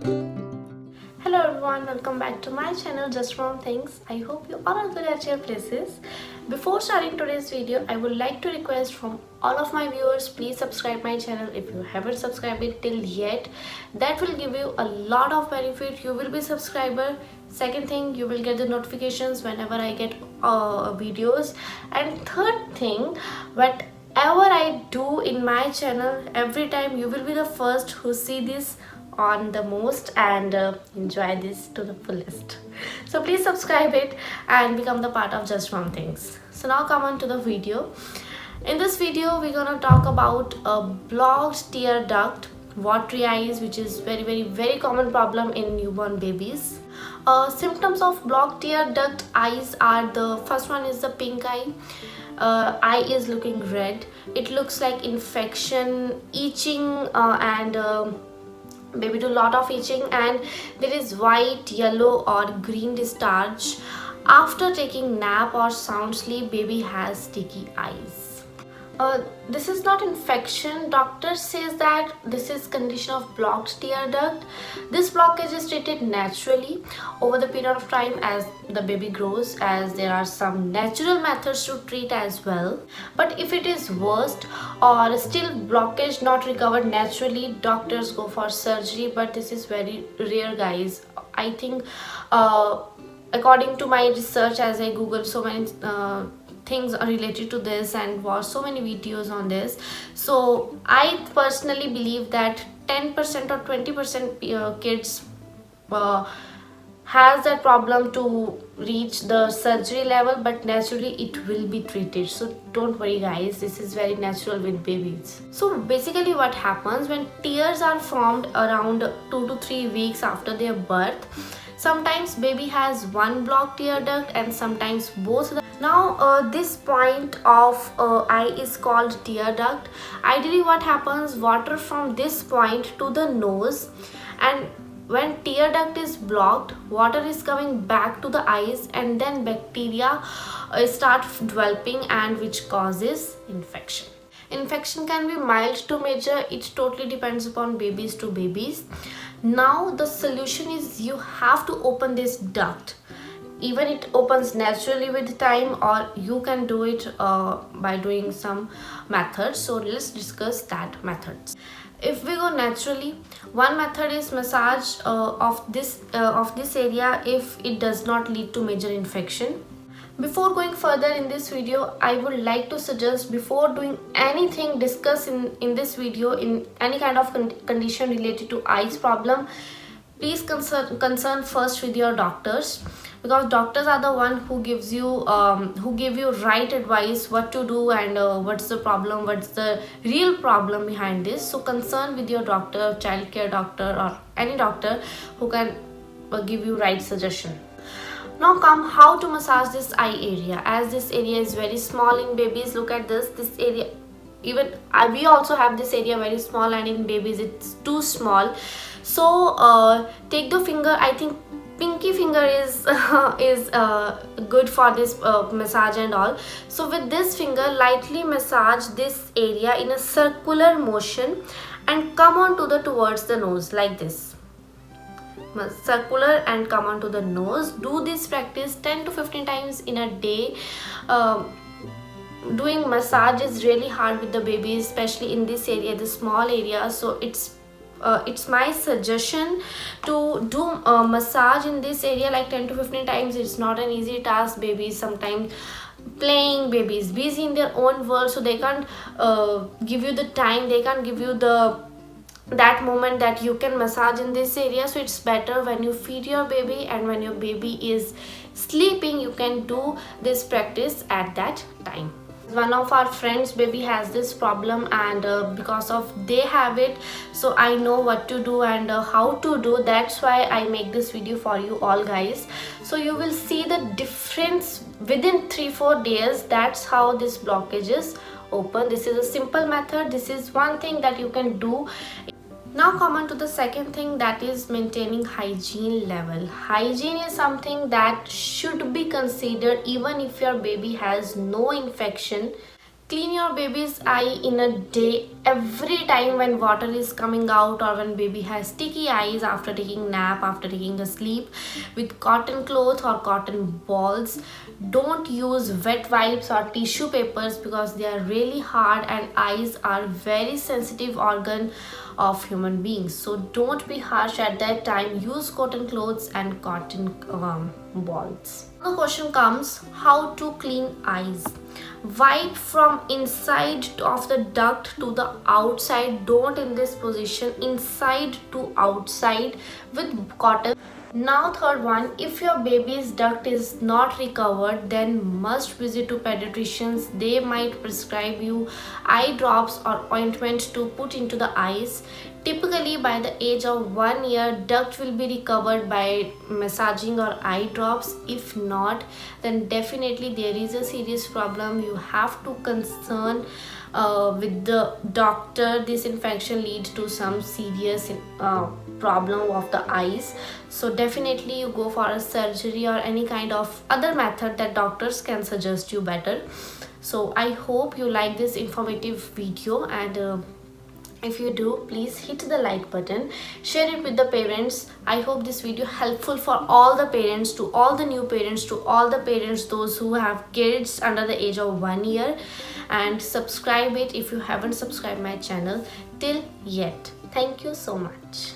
Hello everyone, welcome back to my channel Just From Things. I hope you all are good at your places. Before starting today's video, I would like to request from all of my viewers, please subscribe my channel if you haven't subscribed it till yet. That will give you a lot of benefit. You will be subscriber. Second thing, you will get the notifications whenever I get videos. And third thing, whatever I do in my channel, every time you will be the first who see this on the most and enjoy this to the fullest. So please subscribe it and become the part of Just From Things. So now come on to the video. In this video we're gonna talk about a blocked tear duct, watery eyes, which is very common problem in newborn babies. Symptoms of blocked tear duct eyes are, the first one is the pink eye. Eye is looking red. It looks like infection, itching, and maybe do a lot of itching, and there is white, yellow or green discharge. After taking nap or sound sleep, baby has sticky eyes. This is not infection. Doctor says that this is condition of blocked tear duct. This blockage is treated naturally over the period of time as the baby grows, as there are some natural methods to treat as well. But if it is worst or still blockage not recovered naturally, doctors go for surgery, but this is very rare, guys. I think according to my research, as I googled so many things are related to this and watch so many videos on this, so I personally believe that 10% or 20% kids has that problem to reach the surgery level, but naturally it will be treated. So don't worry guys, this is very natural with babies. So basically what happens when tears are formed around 2 to 3 weeks after their birth, sometimes baby has one blocked tear duct and sometimes both. Now this point of eye is called tear duct. Ideally what happens, water from this point to the nose, and when tear duct is blocked, water is coming back to the eyes and then bacteria start developing, and which causes infection. Infection can be mild to major. It totally depends upon babies to babies. Now the solution is you have to open this duct. Even it opens naturally with time, or you can do it by doing some methods. So let's discuss that methods. If we go naturally, one method is massage of this area if it does not lead to major infection. Before going further in this video, I would like to suggest, before doing anything discussed in this video in any kind of condition related to eyes problem, please concern first with your doctors, because doctors are the one who give you right advice what to do and what's the problem, what's the real problem behind this. So concern with your doctor, child care doctor or any doctor who can give you right suggestion. Now come how to massage this eye area, as this area is very small in babies. Look at this area, even we also have this area very small, and in babies it's too small. So take the finger, I think pinky finger is good for this massage and all. So with this finger, lightly massage this area in a circular motion and come on to towards the nose like this. Circular and come on to the nose. Do this practice 10 to 15 times in a day. Doing massage is really hard with the babies, especially in this area, the small area. So it's my suggestion to do massage in this area like 10 to 15 times. It's not an easy task. Babies sometimes playing, babies busy in their own world, so they can't give you the time, they can't give you that moment that you can massage in this area. So it's better when you feed your baby and when your baby is sleeping, you can do this practice at that time. One of our friends baby has this problem, and because of they have it, so I know what to do and how to do. That's why I make this video for you all guys. So you will see the difference within 3-4 days. That's how this blockage is open. This is a simple method. This is one thing that you can do. Now come on to the second thing, that is maintaining hygiene level. Hygiene is something that should be considered even if your baby has no infection. Clean your baby's eye in a day every time when water is coming out or when baby has sticky eyes after taking nap, after taking a sleep, with cotton cloth or cotton balls. Don't use wet wipes or tissue papers because they are really hard, and eyes are very sensitive organ of human beings. So don't be harsh at that time. Use cotton clothes and cotton balls. The question comes, how to clean eyes? Wipe from inside of the duct to the outside. Don't in this position, inside to outside with cotton. Now third one, if your baby's duct is not recovered, then must visit to pediatricians. They might prescribe you eye drops or ointment to put into the eyes. Typically by the age of 1 year, duct will be recovered by massaging or eye drops. If not, then definitely there is a serious problem. You have to concern with the doctor. This infection leads to some serious problem of the eyes. So definitely you go for a surgery or any kind of other method that doctors can suggest you better. So I hope you like this informative video, and if you do, please hit the like button, share it with the parents. I hope this video helpful for all the parents, to all the new parents, to all the parents those who have kids under the age of 1 year, and subscribe it if you haven't subscribed my channel till yet. Thank you so much.